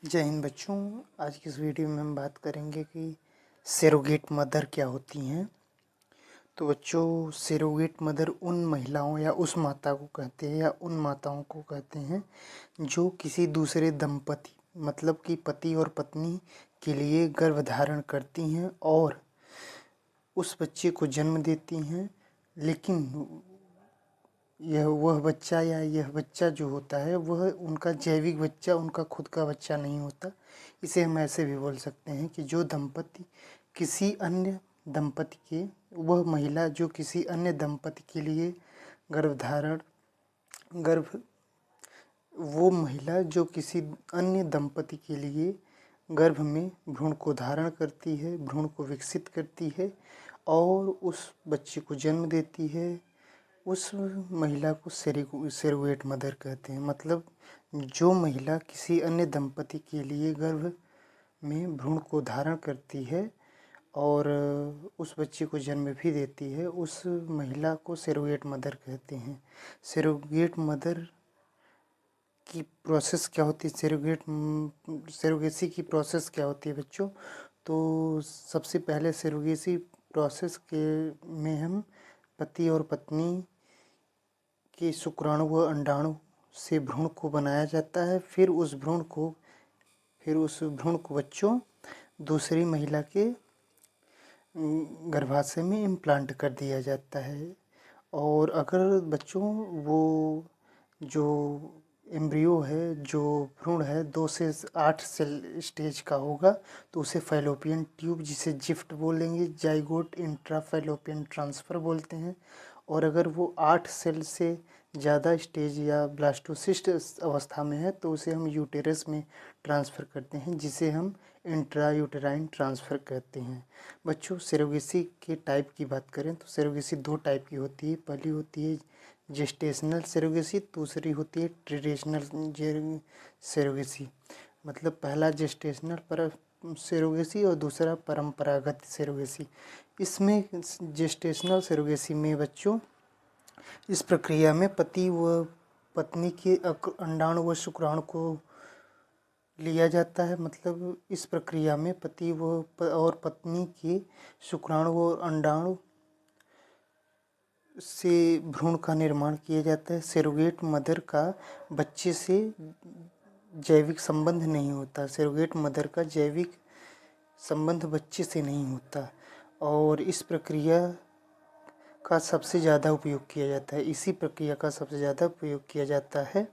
जय हिंद बच्चों। आज की इस वीडियो में हम बात करेंगे कि सरोगेट मदर क्या होती हैं। तो बच्चों, सरोगेट मदर उन महिलाओं या उस माता को कहते हैं या उन माताओं को कहते हैं जो किसी दूसरे दंपति मतलब कि पति और पत्नी के लिए गर्भधारण करती हैं और उस बच्चे को जन्म देती हैं, लेकिन वह बच्चा जो होता है वह उनका जैविक बच्चा, उनका खुद का बच्चा नहीं होता। इसे हम ऐसे भी बोल सकते हैं कि जो दंपति किसी अन्य दंपति के वह महिला जो किसी अन्य दंपति के लिए गर्भधारण गर्भ वो महिला जो किसी अन्य दंपति के लिए गर्भ में भ्रूण को धारण करती है, भ्रूण को विकसित करती है और उस बच्चे को जन्म देती है, उस महिला को सरोगेट मदर कहते हैं। मतलब जो महिला किसी अन्य दंपति के लिए गर्भ में भ्रूण को धारण करती है और उस बच्चे को जन्म भी देती है, उस महिला को सरोगेट मदर कहते हैं। सरोगेट मदर की प्रोसेस क्या होती है, सरोगेसी की प्रोसेस क्या होती है बच्चों? तो सबसे पहले सरोगेसी प्रोसेस के में हम पति और पत्नी के शुक्राणु व अंडाणु से भ्रूण को बनाया जाता है। फिर उस भ्रूण को बच्चों दूसरी महिला के गर्भाशय में इम्प्लांट कर दिया जाता है। और अगर बच्चों वो जो एम्ब्रियो है, जो भ्रूण है 2 से 8 सेल स्टेज का होगा तो उसे फैलोपियन ट्यूब, जिसे जिफ्ट बोलेंगे, जाइगोट इंट्रा फैलोपियन ट्रांसफ़र बोलते हैं। और अगर वो 8 सेल से ज़्यादा स्टेज या ब्लास्टोसिस्ट अवस्था में है तो उसे हम यूटेरस में ट्रांसफ़र करते हैं, जिसे हम इंट्रा यूटेराइन ट्रांसफ़र कहते हैं। बच्चों, सरोगेसी के टाइप की बात करें तो सरोगेसी 2 टाइप की होती है। पहली होती है जेस्टेशनल सरोगेसी, दूसरी होती है ट्रेडिशनल सरोगेसी। मतलब पहला जेस्टेशनल पर सरोगेसी और दूसरा परंपरागत सरोगेसी। इसमें जेस्टेशनल सरोगेसी में बच्चों इस प्रक्रिया में पति व पत्नी के अंडाणु व शुक्राणु को लिया जाता है। मतलब इस प्रक्रिया में पति और पत्नी के शुक्राणु और अंडाणु से भ्रूण का निर्माण किया जाता है। सरोगेट मदर का बच्चे से जैविक संबंध नहीं होता। सरोगेट मदर का जैविक संबंध बच्चे से नहीं होता और इस प्रक्रिया का सबसे ज़्यादा उपयोग किया जाता है। इसी प्रक्रिया का सबसे ज़्यादा उपयोग किया जाता है